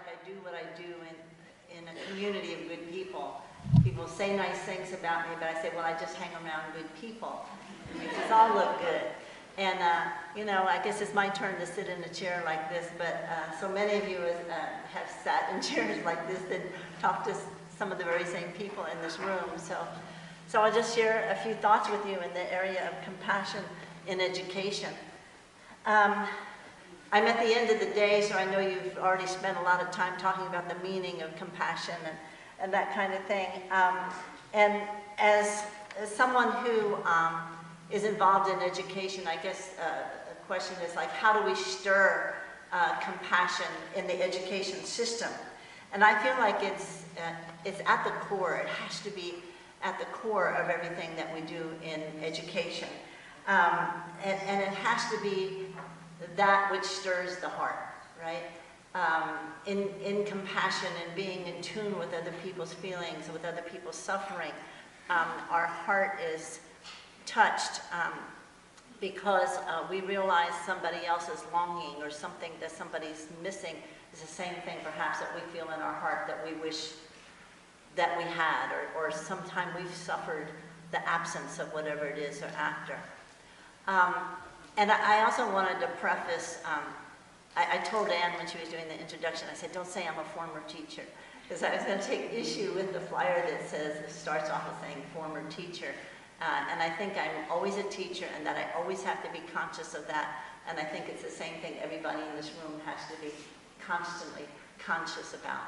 I do what I do in a community of good people. People say nice things about me, but I say, well, I just hang around good people. It makes us all look good. And, you know, I guess it's my turn to sit in a chair like this, but so many of you have sat in chairs like this and talked to some of the very same people in this room. So I'll just share a few thoughts with you in the area of compassion in education. I'm at the end of the day, so I know you've already spent a lot of time talking about the meaning of compassion and that kind of thing. And as someone who is involved in education, I guess the question is like, how do we stir compassion in the education system? And I feel like it's at the core. It has to be at the core of everything that we do in education. And it has to be that which stirs the heart, right? In compassion and being in tune with other people's feelings, with other people's suffering, our heart is touched because we realize somebody else's longing or something that somebody's missing is the same thing perhaps that we feel in our heart that we wish that we had, or sometime we've suffered the absence of whatever it is or after. And I also wanted to preface, I told Anne when she was doing the introduction, I said, don't say I'm a former teacher, because I was going to take issue with the flyer that says, it starts off with saying former teacher. And I think I'm always a teacher and that I always have to be conscious of that. And I think it's the same thing everybody in this room has to be constantly conscious about.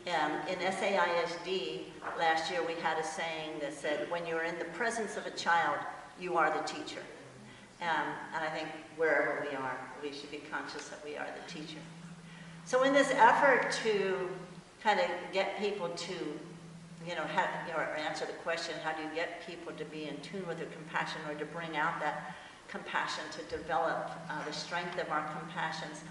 In SAISD, last year we had a saying that said, when you're in the presence of a child, you are the teacher. And I think wherever we are, we should be conscious that we are the teacher. So in this effort to kind of get people to, or answer the question, how do you get people to be in tune with their compassion or to bring out that compassion, to develop the strength of our compassions?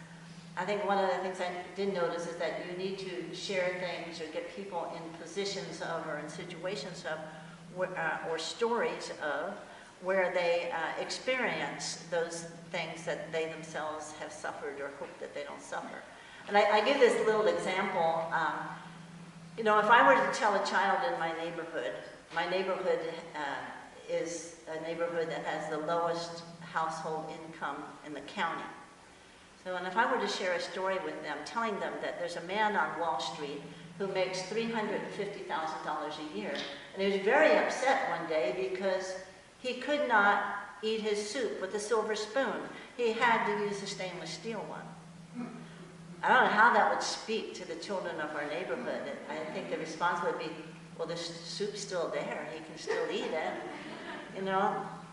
I think one of the things I did notice is that you need to share things or get people in positions of or in situations of or stories of where they experience those things that they themselves have suffered or hope that they don't suffer. And I give this little example. If I were to tell a child in my neighborhood is a neighborhood that has the lowest household income in the county. So, and if I were to share a story with them, telling them that there's a man on Wall Street who makes $350,000 a year, and he was very upset one day because he could not eat his soup with a silver spoon. He had to use a stainless steel one. I don't know how that would speak to the children of our neighborhood. I think the response would be, well, the soup's still there. He can still eat it,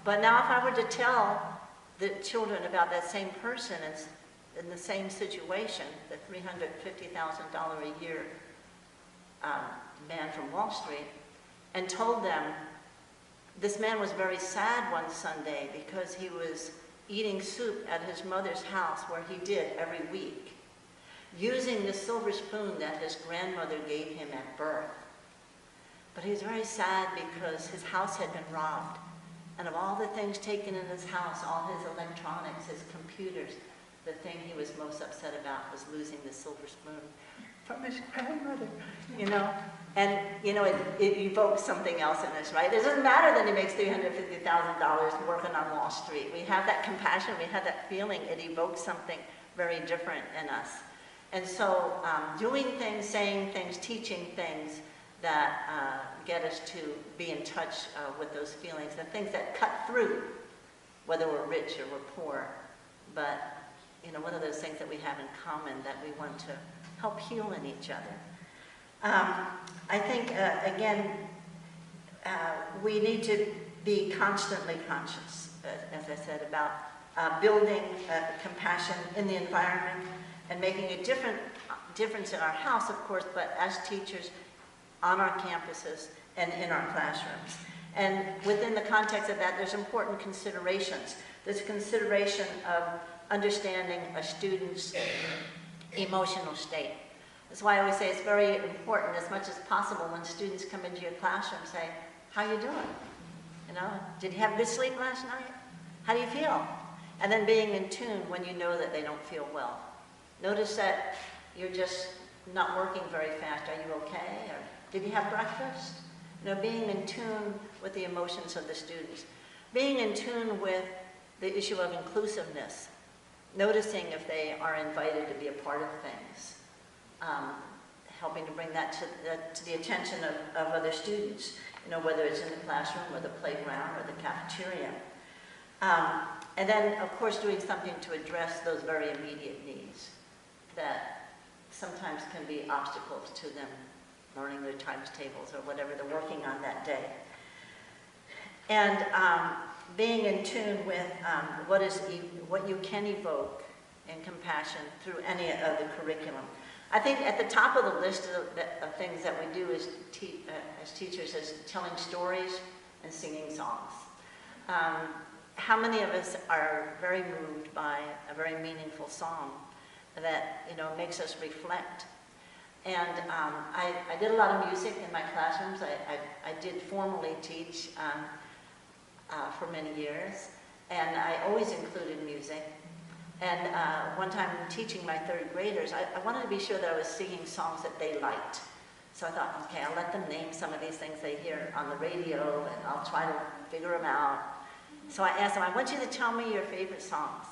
But now if I were to tell the children about that same person in the same situation, the $350,000 a year man from Wall Street, and told them this man was very sad one Sunday because he was eating soup at his mother's house where he did every week, using the silver spoon that his grandmother gave him at birth. But he was very sad because his house had been robbed, and of all the things taken in his house, all his electronics, his computers, the thing he was most upset about was losing the silver spoon from his grandmother, And, it evokes something else in us, right? It doesn't matter that he makes $350,000 working on Wall Street. We have that compassion, we have that feeling. It evokes something very different in us. And so doing things, saying things, teaching things that get us to be in touch with those feelings, and things that cut through, whether we're rich or we're poor. But, one of those things that we have in common that we want to help heal in each other. I think, again, we need to be constantly conscious, as I said, about building compassion in the environment and making a difference in our house, of course, but as teachers on our campuses and in our classrooms. And within the context of that, there's important considerations. There's consideration of understanding a student's emotional state. That's why I always say it's very important, as much as possible, when students come into your classroom, say, how you doing? Did you have good sleep last night? How do you feel? And then being in tune when you know that they don't feel well. Notice that you're just not working very fast. Are you okay? Or did you have breakfast? You know, being in tune with the emotions of the students. Being in tune with the issue of inclusiveness. Noticing if they are invited to be a part of things. Helping to bring that to the attention of other students. You know, whether it's in the classroom or the playground or the cafeteria. And then, of course, doing something to address those very immediate needs that sometimes can be obstacles to them learning their times tables or whatever they're working on that day. And being in tune with what you can evoke in compassion through any of the curriculum. I think at the top of the list of things that we do as teachers is telling stories and singing songs. How many of us are very moved by a very meaningful song that, you know, makes us reflect? And I did a lot of music in my classrooms. I did formally teach for many years, and I always included music. And one time teaching my third graders, I wanted to be sure that I was singing songs that they liked. So I thought, okay, I'll let them name some of these things they hear on the radio, and I'll try to figure them out. So I asked them, I want you to tell me your favorite songs.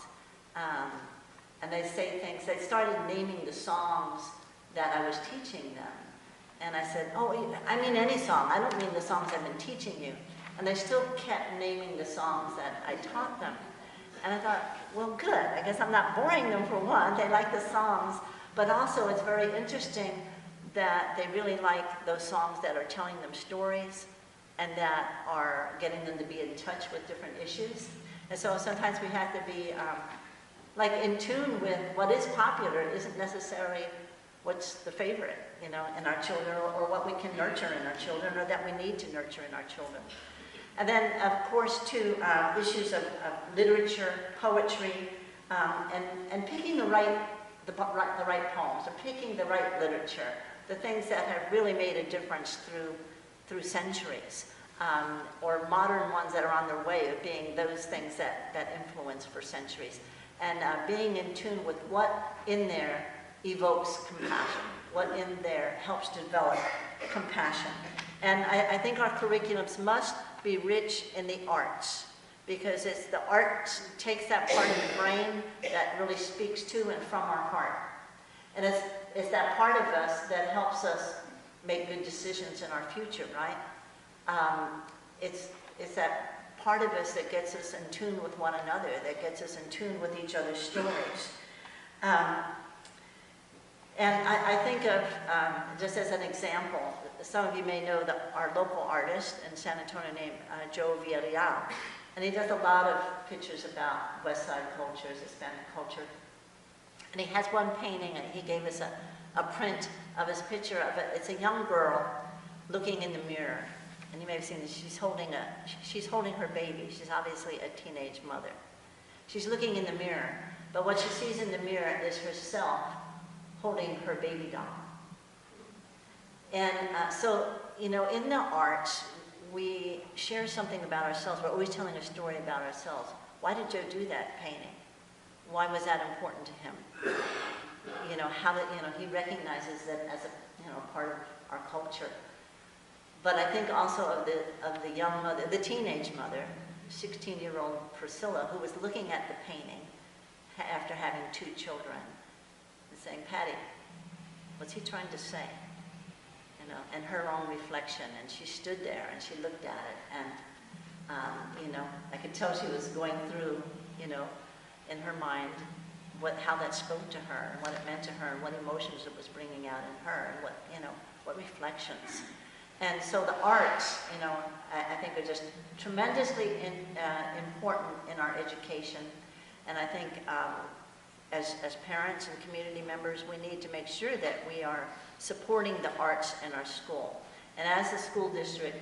And they say things, they started naming the songs that I was teaching them. And I said, oh, I mean any song. I don't mean the songs I've been teaching you. And they still kept naming the songs that I taught them. And I thought, well, good. I guess I'm not boring them for one. They like the songs. But also it's very interesting that they really like those songs that are telling them stories and that are getting them to be in touch with different issues. And so sometimes we have to be like in tune with what is popular isn't necessarily what's the favorite, you know, in our children, or what we can nurture in our children, or that we need to nurture in our children. And then, of course, too, issues of literature, poetry, and picking the right poems, or picking the right literature, the things that have really made a difference through centuries, or modern ones that are on their way of being those things that influence for centuries. And being in tune with what in there evokes compassion, what in there helps develop compassion. And I think our curriculums must be rich in the arts, because it's the arts takes that part of the brain that really speaks to and from our heart. And it's that part of us that helps us make good decisions in our future, right? It's that part of us that gets us in tune with one another, that gets us in tune with each other's stories. And I think of, just as an example, some of you may know our local artist in San Antonio named Joe Villarreal. And he does a lot of pictures about West Side cultures, Hispanic culture. And he has one painting, and he gave us a print of his picture of it. It's a young girl looking in the mirror. And you may have seen this, she's holding her baby. She's obviously a teenage mother. She's looking in the mirror, but what she sees in the mirror is herself holding her baby doll. And so, you know, in the arts, we share something about ourselves. We're always telling a story about ourselves. Why did Joe do that painting? Why was that important to him? You know, he recognizes that as a part of our culture. But I think also of the young mother, the teenage mother, 16-year-old Priscilla, who was looking at the painting after having 2 children, and saying, Patty, what's he trying to say? You know, and her own reflection. And she stood there and she looked at it, and you know, I could tell she was going through, you know, in her mind, how that spoke to her, and what it meant to her, and what emotions it was bringing out in her, and what reflections. And so the arts, you know, I think are just tremendously important in our education. And I think as parents and community members, we need to make sure that we are supporting the arts in our school. And as a school district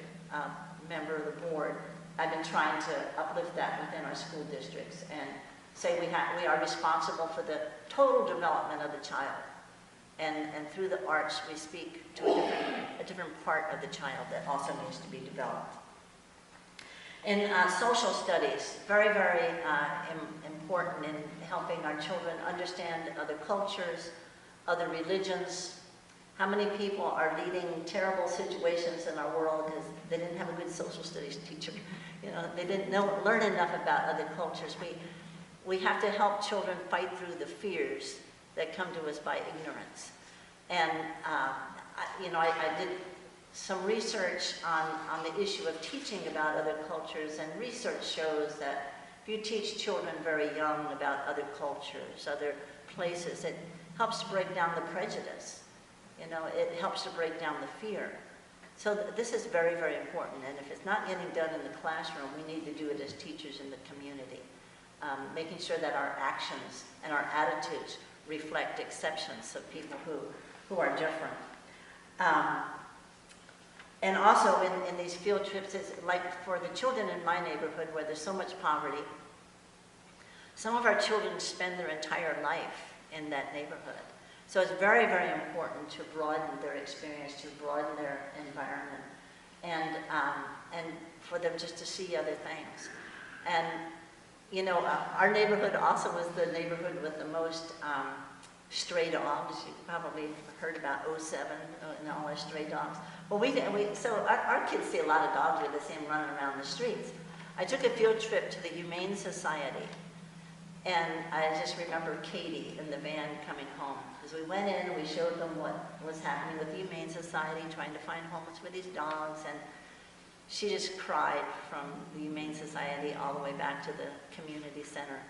member of the board, I've been trying to uplift that within our school districts and say we are responsible for the total development of the child. And through the arts, we speak to a different part of the child that also needs to be developed. In social studies, very, very important in helping our children understand other cultures, other religions, How many people are leading terrible situations in our world because they didn't have a good social studies teacher? You know, they didn't learn enough about other cultures. We have to help children fight through the fears that come to us by ignorance. And, I did some research on the issue of teaching about other cultures, and research shows that if you teach children very young about other cultures, other places, it helps to break down the prejudice. You know, it helps to break down the fear. So this is very, very important, and if it's not getting done in the classroom, we need to do it as teachers in the community, making sure that our actions and our attitudes reflect exceptions of people who are different. And also in these field trips, it's like for the children in my neighborhood where there's so much poverty, some of our children spend their entire life in that neighborhood. So it's very, very important to broaden their experience, to broaden their environment, and for them just to see other things. And, you know, our neighborhood also was the neighborhood with the most stray dogs. You probably heard about 07 and all our stray dogs. Well, so our kids see a lot of dogs with the same running around the streets. I took a field trip to the Humane Society, and I just remember Katie in the van coming home. Because we went in and we showed them what was happening with the Humane Society, trying to find homes for these dogs, and she just cried from the Humane Society all the way back to the community center.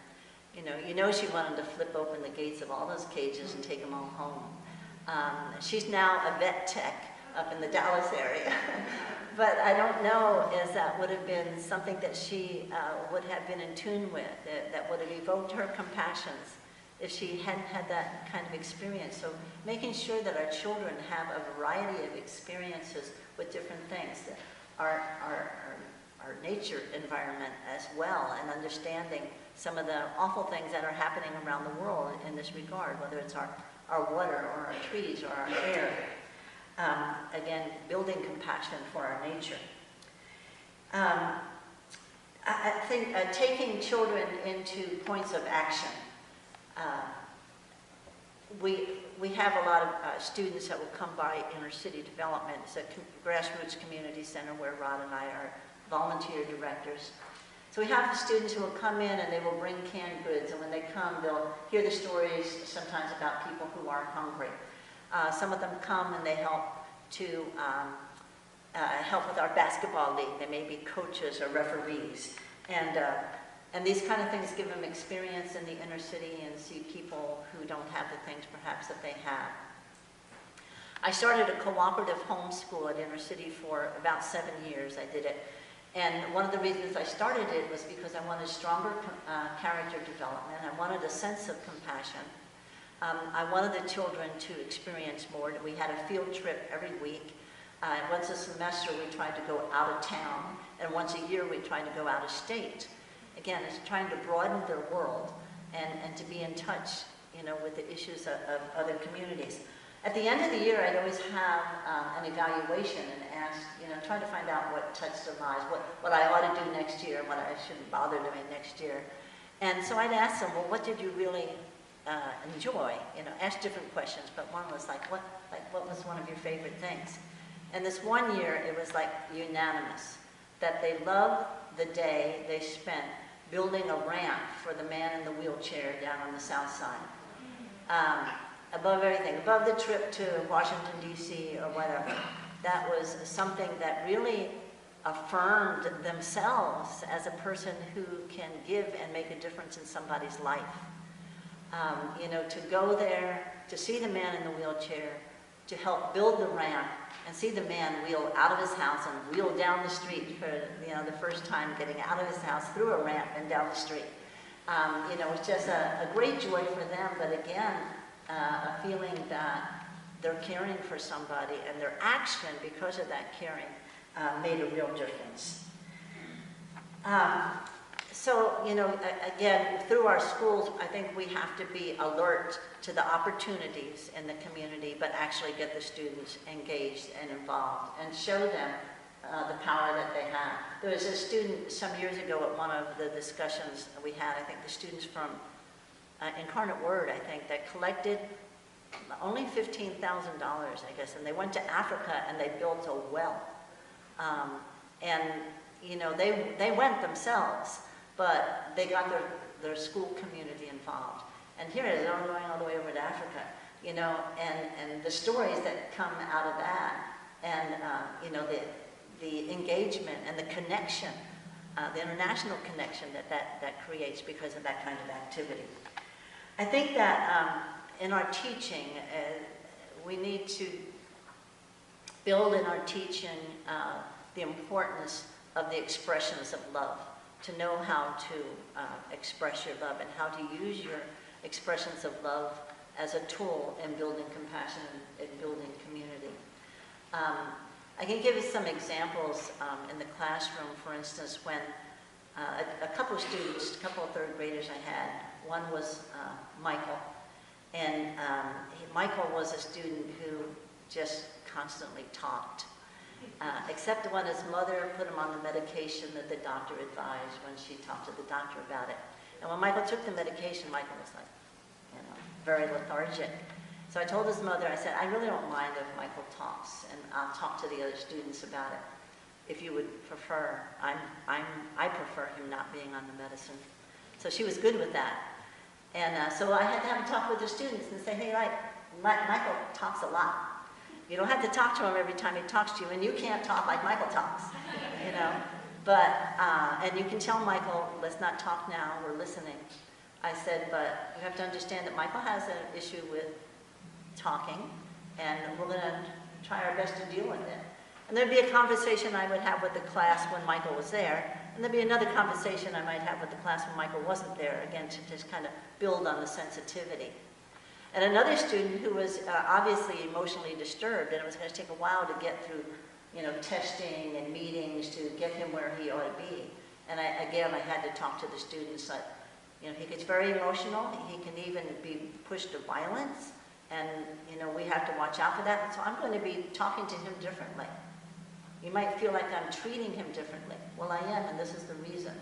You know she wanted to flip open the gates of all those cages and take them all home. She's now a vet tech up in the Dallas area. But I don't know if that would have been something that she would have been in tune with, that would have evoked her compassions if she hadn't had that kind of experience. So making sure that our children have a variety of experiences with different things, our nature environment as well, and understanding some of the awful things that are happening around the world in this regard, whether it's our water or our trees or our air. Again, building compassion for our nature. I think taking children into points of action. We have a lot of students that will come by inner city development. It's a grassroots community center where Rod and I are volunteer directors. So we have the students who will come in and they will bring canned goods, and when they come, they'll hear the stories sometimes about people who are hungry. Some of them come and they help to help with our basketball league. They may be coaches or referees. And these kind of things give them experience in the inner city and see people who don't have the things perhaps that they have. I started a cooperative homeschool at inner city for about 7 years. I did it. And one of the reasons I started it was because I wanted stronger character development. I wanted a sense of compassion. I wanted the children to experience more. We had a field trip every week. Once a semester, we tried to go out of town. And once a year, we tried to go out of state. Again, it's trying to broaden their world and to be in touch, with the issues of other communities. At the end of the year, I'd always have an evaluation and ask, try to find out what touched their lives, what I ought to do next year, what I shouldn't bother doing next year. And so I'd ask them, well, what did you really enjoy? Ask different questions, but one was like, what was one of your favorite things? And this one year, it was like unanimous, that they loved the day they spent building a ramp for the man in the wheelchair down on the south side. Above everything, above the trip to Washington, D.C. or whatever. That was something that really affirmed themselves as a person who can give and make a difference in somebody's life. To go there, to see the man in the wheelchair, to help build the ramp, and see the man wheel out of his house and wheel down the street for the first time getting out of his house through a ramp and down the street. It's just a great joy for them, but again, a feeling that they're caring for somebody, and their action because of that caring made a real difference. Again, through our schools, I think we have to be alert to the opportunities in the community, but actually get the students engaged and involved and show them the power that they have. There was a student some years ago at one of the discussions we had, I think the students from Incarnate Word, I think, that collected only $15,000, I guess, and they went to Africa and they built a well. And you know, they went themselves, but they got their school community involved. And here it is, I'm going all the way over to Africa, you know, and the stories that come out of that, and you know, the engagement and the connection, the international connection that creates because of that kind of activity. I think that in our teaching, we need to build in our teaching the importance of the expressions of love, to know how to express your love and how to use your expressions of love as a tool in building compassion and building community. I can give you some examples in the classroom. For instance, when a couple of students, a couple of third graders I had, one was Michael, and Michael was a student who just constantly talked, except when his mother put him on the medication that the doctor advised when she talked to the doctor about it. And when Michael took the medication, Michael was like, you know, very lethargic. So I told his mother, I said, I really don't mind if Michael talks, and I'll talk to the other students about it. If you would prefer, I prefer him not being on the medicine. So she was good with that. And so I had to have a talk with the students and say, hey, Michael talks a lot. You don't have to talk to him every time he talks to you, and you can't talk like Michael talks, you know. But, and you can tell Michael, let's not talk now, we're listening. I said, but you have to understand that Michael has an issue with talking, and we're going to try our best to deal with it. And there'd be a conversation I would have with the class when Michael was there, and there'd be another conversation I might have with the class when Michael wasn't there, again, to just kind of build on the sensitivity. And another student who was obviously emotionally disturbed, and it was going to take a while to get through, you know, testing and meetings to get him where he ought to be. And again, I had to talk to the students that, you know, he gets very emotional, he can even be pushed to violence, and, you know, we have to watch out for that. And so I'm going to be talking to him differently. You might feel like I'm treating him differently. Well, I am, and this is the reason.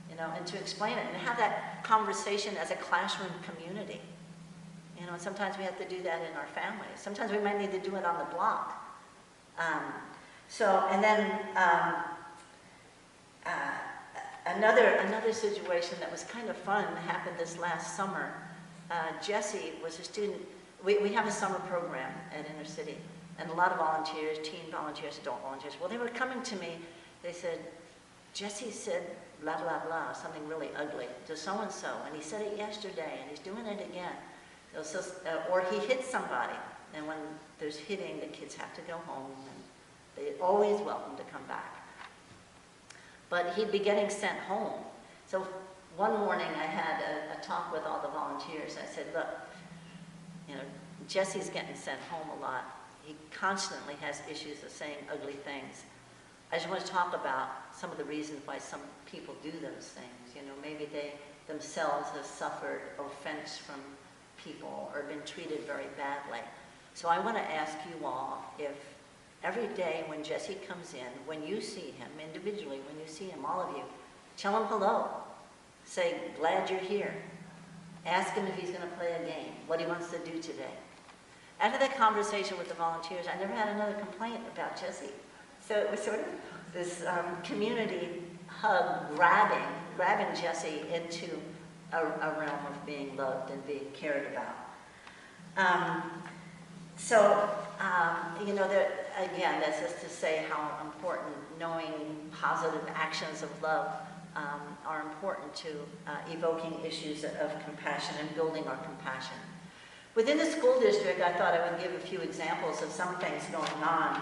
You know, and to explain it and have that conversation as a classroom community. You know, and sometimes we have to do that in our families. Sometimes we might need to do it on the block. And then another situation that was kind of fun happened this last summer. Jessie was a student. We have a summer program at Inner City, and a lot of volunteers, teen volunteers, adult volunteers. Well, they were coming to me. They said, Jessie said blah, blah, blah, something really ugly to so-and-so, and he said it yesterday, and he's doing it again. So, or he hit somebody, and when there's hitting, the kids have to go home, and they're always welcome to come back. But he'd be getting sent home. So one morning I had a talk with all the volunteers. I said, look, you know, Jesse's getting sent home a lot. He constantly has issues of saying ugly things. I just want to talk about some of the reasons why some people do those things. You know, maybe they themselves have suffered offense from people or been treated very badly. So I want to ask you all if every day when Jesse comes in, when you see him individually, when you see him, all of you, tell him hello. Say, glad you're here. Ask him if he's going to play a game, what he wants to do today. After that conversation with the volunteers, I never had another complaint about Jesse. So it was sort of this community hug, grabbing Jesse into a realm of being loved and being cared about. You know, again, that's just to say how important knowing positive actions of love are important to evoking issues of compassion and building our compassion. Within the school district, I thought I would give a few examples of some things going on.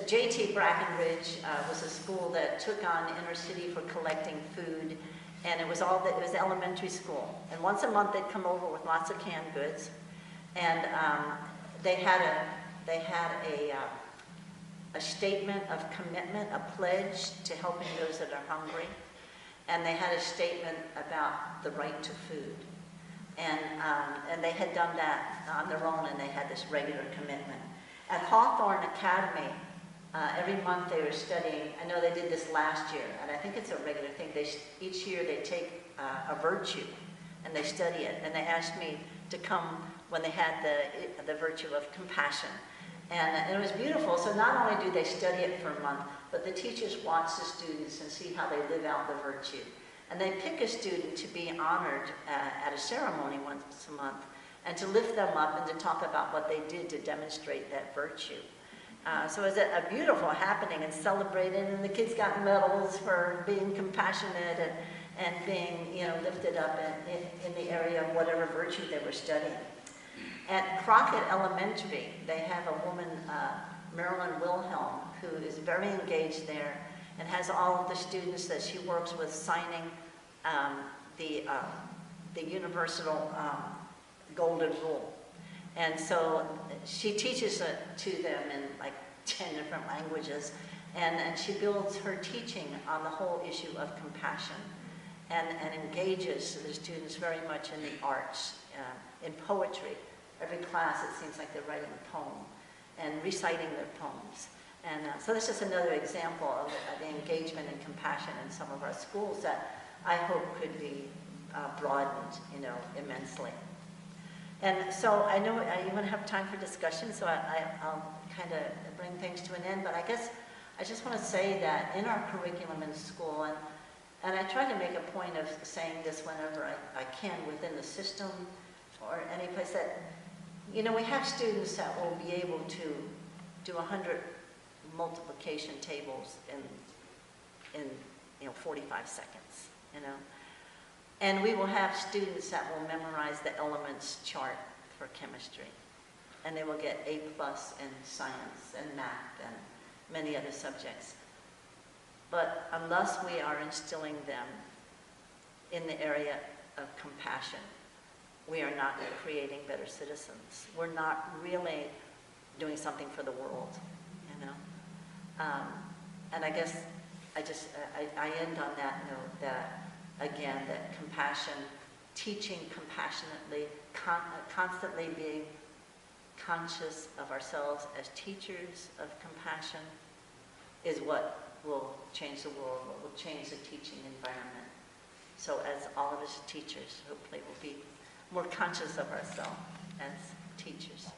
JT Brackenridge was a school that took on Inner City for collecting food, and it was elementary school. And once a month they'd come over with lots of canned goods, and they had a statement of commitment, a pledge to helping those that are hungry, and they had a statement about the right to food. And they had done that on their own, and they had this regular commitment. At Hawthorne Academy, every month they were studying. I know they did this last year, and I think it's a regular thing. Each year they take a virtue, and they study it. And they asked me to come when they had the virtue of compassion. And it was beautiful. So not only do they study it for a month, but the teachers watch the students and see how they live out the virtue. And they pick a student to be honored at a ceremony once a month, and to lift them up and to talk about what they did to demonstrate that virtue. So it was a beautiful happening and celebrated, and the kids got medals for being compassionate and being, you know, lifted up in the area of whatever virtue they were studying. At Crockett Elementary, they have a woman, Marilyn Wilhelm, who is very engaged there and has all of the students that she works with signing the universal golden rule. And so she teaches it to them in like 10 different languages, and she builds her teaching on the whole issue of compassion, and engages the students very much in the arts, in poetry. Every class, it seems like they're writing a poem and reciting their poems. And so this is another example of the engagement and compassion in some of our schools that I hope could be broadened, you know, immensely. And so I know you want to have time for discussion, so I'll kind of bring things to an end, but I guess I just want to say that in our curriculum in school, and I try to make a point of saying this whenever I can within the system or any place, that, you know, we have students that will be able to do 100 multiplication tables in you know, 45 seconds, you know. And we will have students that will memorize the elements chart for chemistry. And they will get A+ in science and math and many other subjects. But unless we are instilling them in the area of compassion, we are not creating better citizens. We're not really doing something for the world, you know. And I guess I end on that note that, again, that compassion, teaching compassionately, constantly being conscious of ourselves as teachers of compassion is what will change the world, what will change the teaching environment. So as all of us teachers, hopefully, will be more conscious of ourselves as teachers.